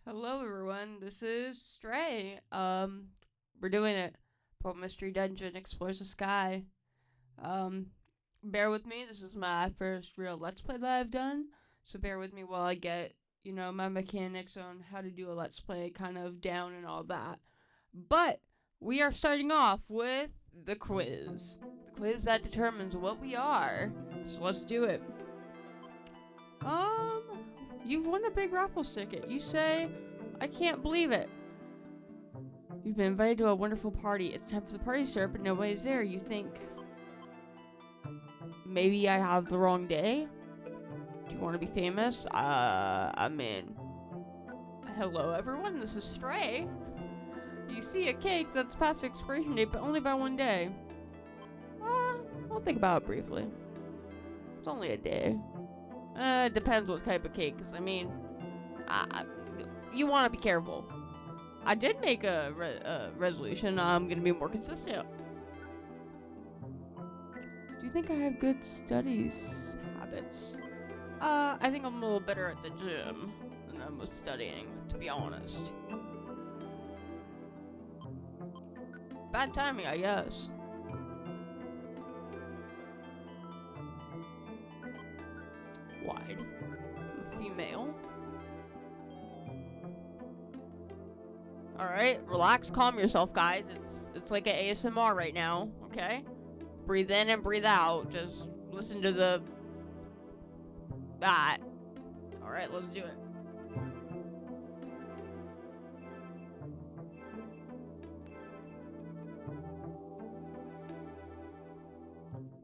Hello everyone, this is Stray. We're doing it. Pokemon Mystery Dungeon explores the sky. Um, bear with me, this is my first real Let's Play that I've done. So bear with me while I get, my mechanics on how to do a Let's Play kind of down and all that. But we are starting off with the quiz. The quiz that determines what we are. So let's do it. Um, you've won a big raffles ticket. You say, I can't believe it. You've been invited to a wonderful party. It's time for the party to start, but nobody's there. You think, maybe I have the wrong day? Do you want to be famous? I'm in. Hello everyone, this is Stray. You see a cake that's past expiration date, but only by one day. I'll think about it briefly. It's only a day. It depends what type of cake, because you want to be careful. I did make a resolution. I'm going to be more consistent. Do you think I have good studies habits? I think I'm a little better at the gym than I was studying, to be honest. Bad timing, I guess. Wide. Female. Alright, relax, calm yourself, guys. It's like an ASMR right now, okay? Breathe in and breathe out. Just listen to that. Alright, let's do it.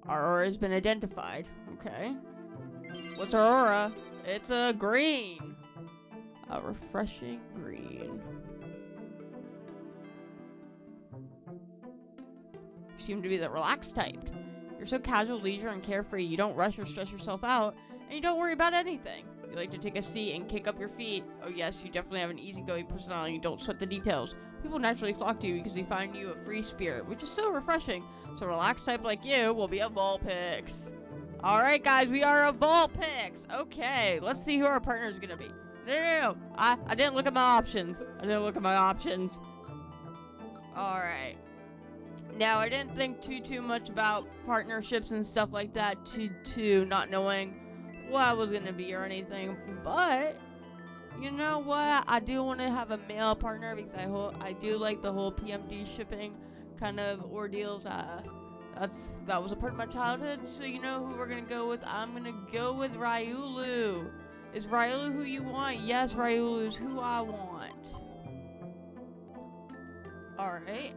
Our aura has been identified. Okay. What's our aura? It's a green. A refreshing green. You seem to be the relaxed type. You're so casual, leisure, and carefree. You don't rush or stress yourself out, and you don't worry about anything. You like to take a seat and kick up your feet. Oh yes, you definitely have an easygoing personality. You don't sweat the details. People naturally flock to you because they find you a free spirit, which is so refreshing. So a relaxed type like you will be a Vulpix. Alright guys, we are a Vulpix. Okay, let's see who our partner is gonna be. No. I didn't look at my options. Alright. Now, I didn't think too much about partnerships and stuff like that to not knowing what I was gonna be or anything, but you know what? I do want to have a male partner because I do like the whole PMD shipping kind of ordeals. That was a part of my childhood. So you know who we're gonna go with? I'm gonna go with Ryulu. Is Ryulu who you want? Yes, Ryulu is who I want. All right.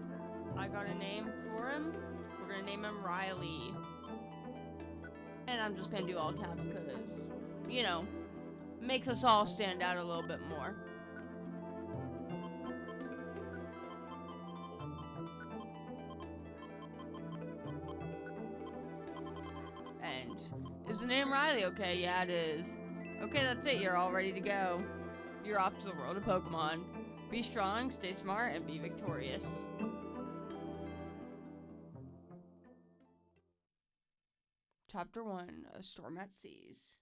I got a name for him. We're gonna name him Riley. And I'm just gonna do all caps because, makes us all stand out a little bit more. And is the name Riley? Okay, yeah, it is. Okay, that's it. You're all ready to go. You're off to the world of Pokemon. Be strong, stay smart, and be victorious. Chapter 1, A Storm at Seas.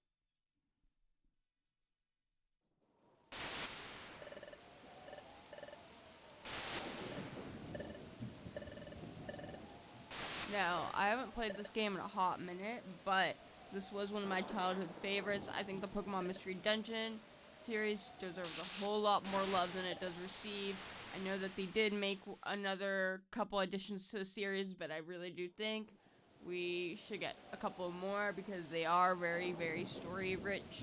Now, I haven't played this game in a hot minute, but this was one of my childhood favorites. I think the Pokemon Mystery Dungeon series deserves a whole lot more love than it does receive. I know that they did make another couple additions to the series, but I really do think we should get a couple more because they are very, very story rich.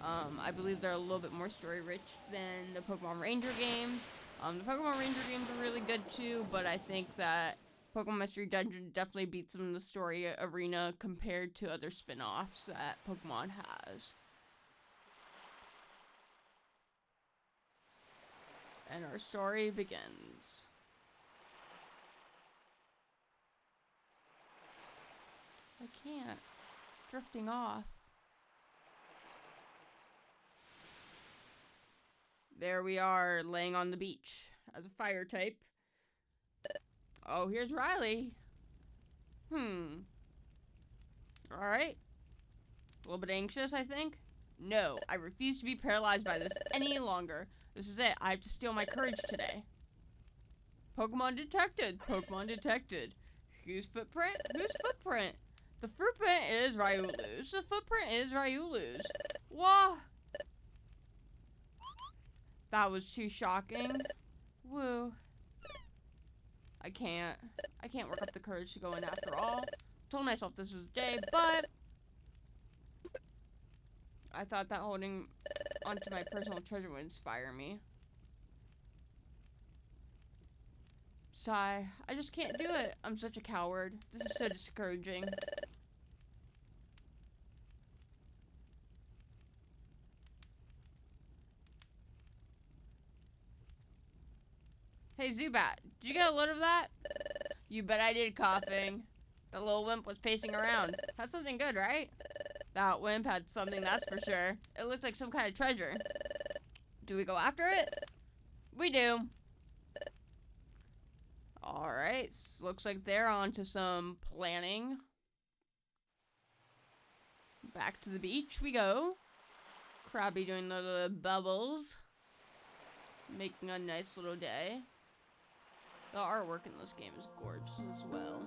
I believe they're a little bit more story rich than the Pokemon Ranger games. The Pokemon Ranger games are really good too, but I think that Pokemon Mystery Dungeon definitely beats them in the story arena compared to other spin-offs that Pokemon has. And our story begins. I can't. Drifting off. There we are, laying on the beach as a fire type. Oh, here's Riley. Alright. A little bit anxious, I think. No, I refuse to be paralyzed by this any longer. This is it. I have to steal my courage today. Pokemon detected. Pokemon detected. Whose footprint? Whose footprint? The footprint is Ryulu's. The footprint is Ryulu's. Whoa! That was too shocking. Woo. I can't work up the courage to go in after all. Told myself this was the day, but I thought that holding onto my personal treasure would inspire me. Sigh. I just can't do it. I'm such a coward. This is so discouraging. Hey, Zubat, did you get a load of that? You bet I did, coughing. The little wimp was pacing around. Had something good, right? That wimp had something, that's for sure. It looked like some kind of treasure. Do we go after it? We do. Alright, looks like they're on to some planning. Back to the beach we go. Krabby doing the bubbles. Making a nice little day. The artwork in this game is gorgeous as well.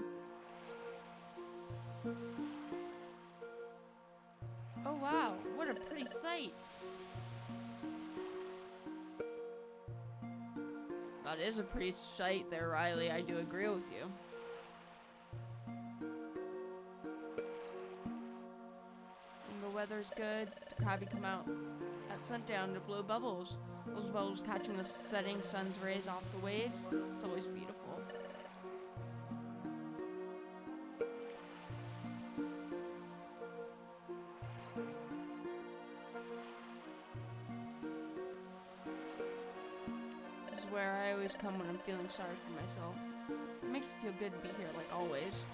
Oh wow, what a pretty sight. That is a pretty sight there, Riley. I do agree with you. And the weather's good. The Krabby come out at sundown to blow bubbles. Those bubbles catching the setting sun's rays off the waves. It's always beautiful. This is where I always come when I'm feeling sorry for myself. It makes me feel good to be here, like always.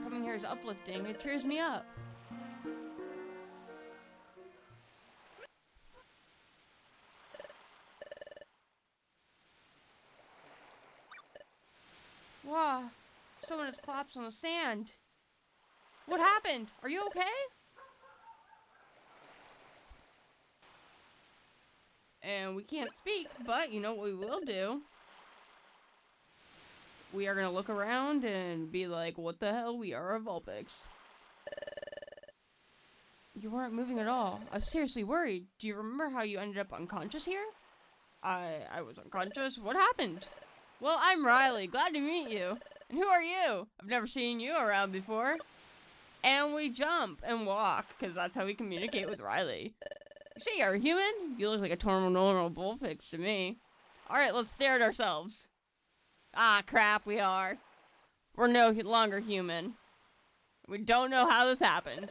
Coming here is uplifting. It cheers me up. Wow, someone has collapsed on the sand. What happened? Are you okay? And we can't speak, but you know what we will do? We are gonna look around and be like, what the hell? We are a Vulpix. You weren't moving at all. I was seriously worried. Do you remember how you ended up unconscious here? I was unconscious? What happened? Well, I'm Riley. Glad to meet you. And who are you? I've never seen you around before. And we jump and walk, because that's how we communicate with Riley. You say you're a human? You look like a normal bullfix to me. Alright, let's stare at ourselves. Ah, crap, we are. We're no longer human. We don't know how this happened.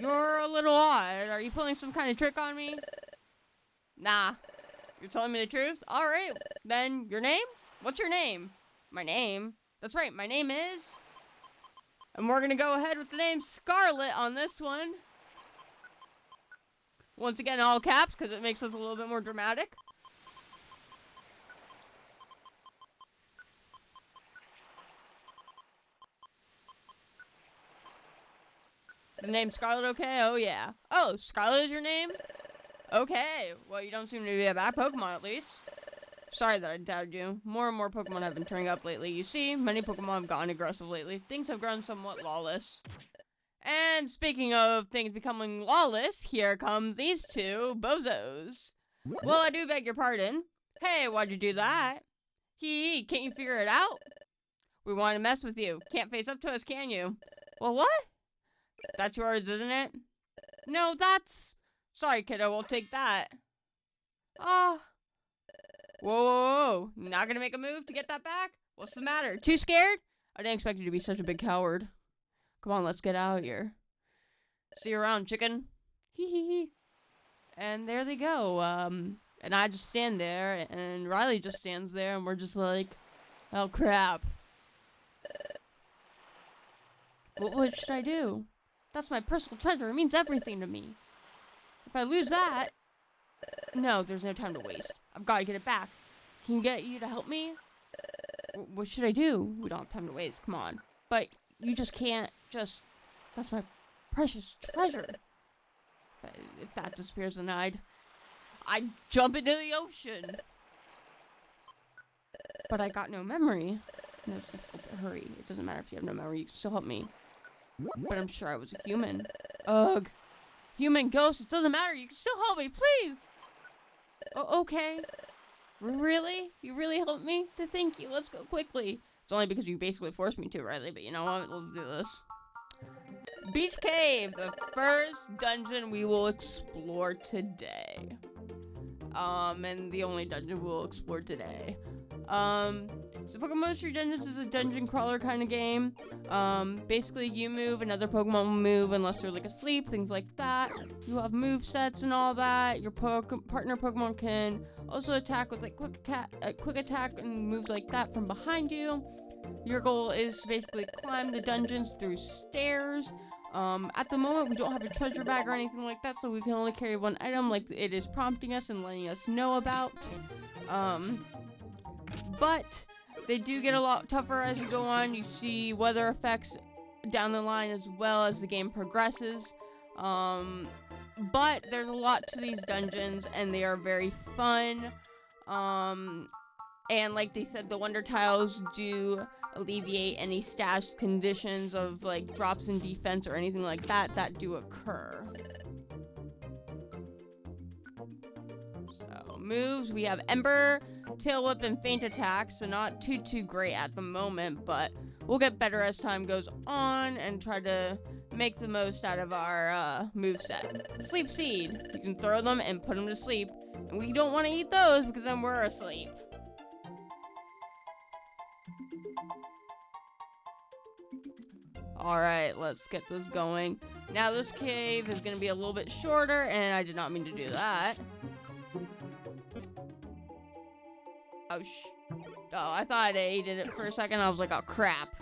You're a little odd. Are you pulling some kind of trick on me? Nah. You're telling me the truth? Alright, then your name? What's your name? My name? That's right, my name is... And we're gonna go ahead with the name Scarlet on this one. Once again, all caps, because it makes us a little bit more dramatic. Is the name Scarlet okay? Oh yeah. Oh, Scarlet is your name? Okay, well you don't seem to be a bad Pokemon at least. Sorry that I doubted you. More and more Pokemon have been turning up lately. You see, many Pokemon have gotten aggressive lately. Things have grown somewhat lawless. And speaking of things becoming lawless, here comes these two bozos. Well, I do beg your pardon. Hey, why'd you do that? Hee, can't you figure it out? We want to mess with you. Can't face up to us, can you? Well, what? That's yours, isn't it? No, that's... Sorry, kiddo, we'll take that. Ah. Whoa, whoa, whoa. Not gonna make a move to get that back? What's the matter? Too scared? I didn't expect you to be such a big coward. Come on, let's get out of here. See you around, chicken. Hee hee hee. And there they go. And I just stand there, and Riley just stands there, and we're just like, oh crap. What should I do? That's my personal treasure. It means everything to me. If I lose that... No, there's no time to waste. I've got to get it back. Can you get you to help me? What should I do? We don't have time to waste. Come on. But you just can't just... That's my precious treasure. If that disappears, then I'd jump into the ocean. But I got no memory. No, it's difficult to hurry. It doesn't matter if you have no memory. You can still help me. But I'm sure I was a human. Ugh. Human ghost. It doesn't matter. You can still help me, please. Okay. Really? You really helped me? Thank you. Let's go quickly. It's only because you basically forced me to, Riley. But you know what? Let's do this. Beach Cave. The first dungeon we will explore today. And the only dungeon we'll explore today. So Pokemon Mystery Dungeons is a dungeon crawler kind of game. Basically you move, another Pokemon will move unless they're like asleep, things like that. You have move sets and all that. Your partner Pokemon can also attack with like quick attack and moves like that from behind you. Your goal is to basically climb the dungeons through stairs. At the moment we don't have a treasure bag or anything like that, so we can only carry one item like it is prompting us and letting us know about. But they do get a lot tougher as you go on. You see weather effects down the line as well as the game progresses. But there's a lot to these dungeons and they are very fun. And like they said, the wonder tiles do alleviate any stash conditions of like drops in defense or anything like that do occur. So moves, we have Ember, Tail Whip, and Feint Attack, so not too great at the moment, but we'll get better as time goes on and try to make the most out of our moveset. Sleep Seed, you can throw them and put them to sleep, and we don't want to eat those because then we're asleep. Alright, let's get this going. Now this cave is going to be a little bit shorter, and I did not mean to do that. Oh, I thought I ate it for a second. I was like, oh, crap.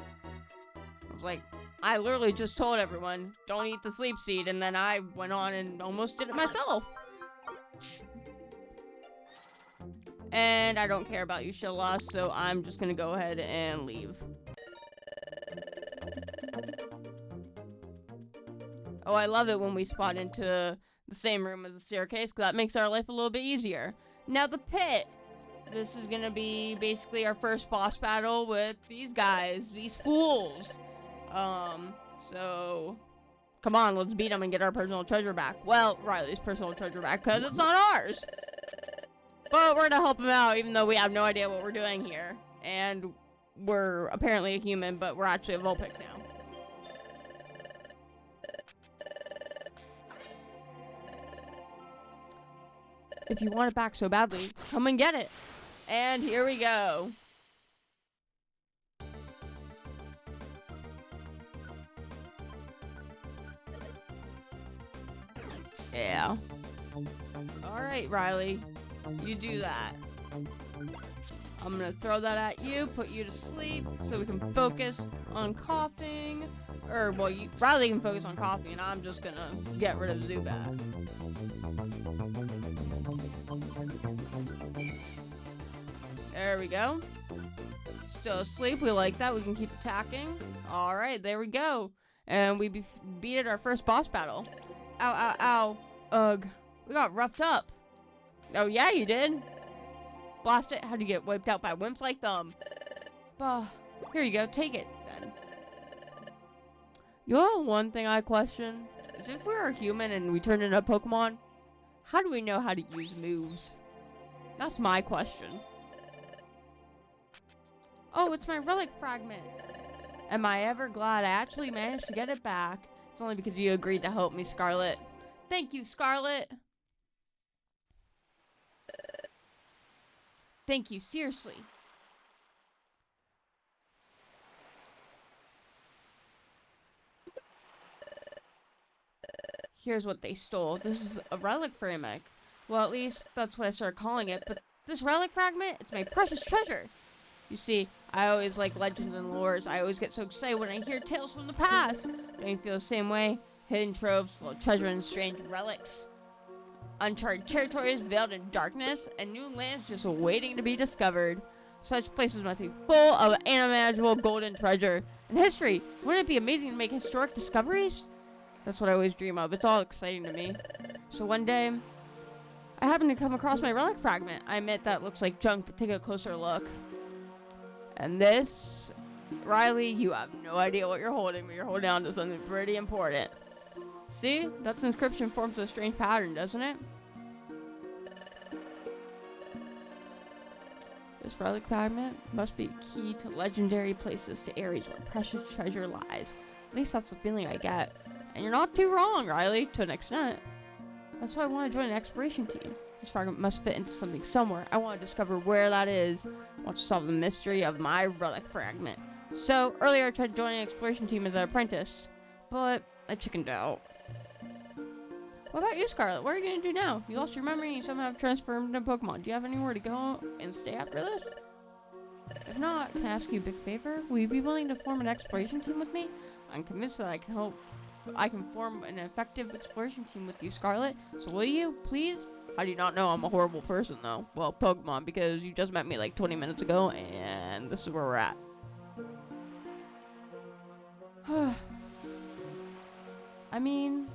I was like, I literally just told everyone, don't eat the sleep seed, and then I went on and almost did it myself. And I don't care about you, Shilloss, so I'm just gonna go ahead and leave. Oh, I love it when we spot into the same room as the staircase, because that makes our life a little bit easier. Now the pit. This is gonna be basically our first boss battle with these guys, these fools. So come on, let's beat them and get our personal treasure back. Well, Riley's personal treasure back, because it's not ours. But we're gonna help him out, even though we have no idea what we're doing here. And we're apparently a human, but we're actually a Vulpix now. If you want it back so badly, come and get it. And here we go. Yeah. Alright, Riley. You do that. I'm gonna throw that at you, put you to sleep, so we can focus on coughing. Or, well, Riley can focus on coughing, and I'm just gonna get rid of Zubat. There we go. Still asleep. We like that. We can keep attacking. Alright, there we go. And we beat our first boss battle. Ow, ow, ow. Ugh. We got roughed up. Oh, yeah, you did. Blast it. How'd you get wiped out by wimps like them? Here you go. Take it, then. You know one thing I question? Is if we were human and we turned into a Pokemon, how do we know how to use moves? That's my question. Oh, it's my relic fragment. Am I ever glad I actually managed to get it back? It's only because you agreed to help me, Scarlet. Thank you, Scarlet. Thank you, seriously. Here's what they stole. This is a relic fragment. Well, at least that's what I started calling it. But this relic fragment, it's my precious treasure. You see, I always like legends and lores. I always get so excited when I hear tales from the past. Don't you feel the same way? Hidden troves full of treasure and strange relics. Uncharted territories veiled in darkness, and new lands just waiting to be discovered. Such places must be full of unimaginable golden treasure. And history, wouldn't it be amazing to make historic discoveries? That's what I always dream of. It's all exciting to me. So one day, I happened to come across my relic fragment. I admit that looks like junk, but take a closer look. And this, Riley, you have no idea what you're holding, but you're holding on to something pretty important. See? That's inscription forms a strange pattern, doesn't it? This relic fragment must be key to legendary places to areas where precious treasure lies. At least that's the feeling I get. And you're not too wrong, Riley, to an extent. That's why I want to join an exploration team. This fragment must fit into something somewhere. I want to discover where that is. I want to solve the mystery of my relic fragment. So, earlier I tried joining an exploration team as an apprentice, but I chickened out. What about you, Scarlet? What are you going to do now? You lost your memory and you somehow have transformed into Pokemon. Do you have anywhere to go and stay after this? If not, can I ask you a big favor? Will you be willing to form an exploration team with me? I'm convinced that I can form an effective exploration team with you, Scarlet. So will you, please? How do you not know I'm a horrible person, though? Well, Pokemon, because you just met me like 20 minutes ago, and this is where we're at. I mean...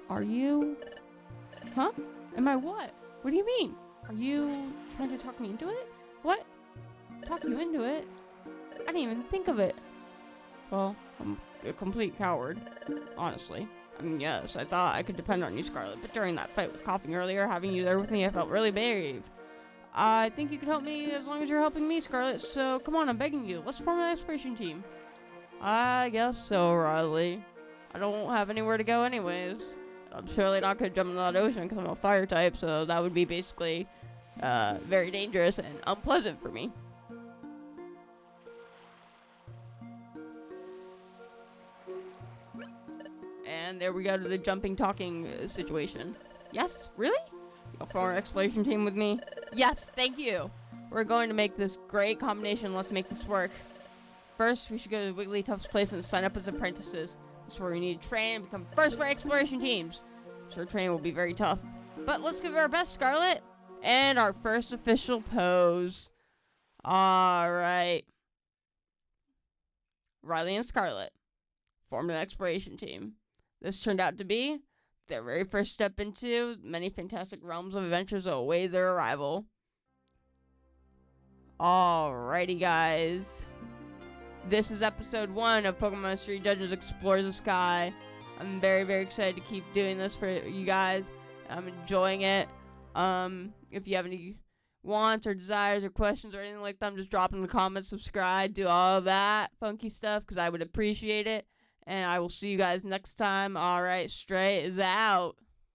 Are you... Huh? Am I what? What do you mean? Are you trying to talk me into it? What? Talk you into it? I didn't even think of it. Well, I'm a complete coward, honestly. I mean, yes, I thought I could depend on you, Scarlet, but during that fight with Coughing earlier, having you there with me, I felt really brave. I think you could help me as long as you're helping me, Scarlet, so come on, I'm begging you. Let's form an exploration team. I guess so, Riley. I don't have anywhere to go anyways. I'm surely not going to jump into that ocean because I'm a fire type, so that would be basically very dangerous and unpleasant for me. And there we go to the jumping, talking situation. Yes? Really? You'll form an exploration team with me? Yes, thank you! We're going to make this great combination. Let's make this work. First, we should go to Wigglytuff's place and sign up as apprentices. That's where we need to train and become first-rate exploration teams. I'm sure training will be very tough. But let's give it our best, Scarlet. And our first official pose. Alright. Riley and Scarlet formed an exploration team. This turned out to be their very first step into many fantastic realms of adventures that await their arrival. Alrighty, guys. This is episode 1 of Pokemon Mystery Dungeons Explore the Sky. I'm very, very excited to keep doing this for you guys. I'm enjoying it. If you have any wants or desires or questions or anything like that, just drop in the comments, subscribe, do all that funky stuff because I would appreciate it. And I will see you guys next time. Alright, Stray is out.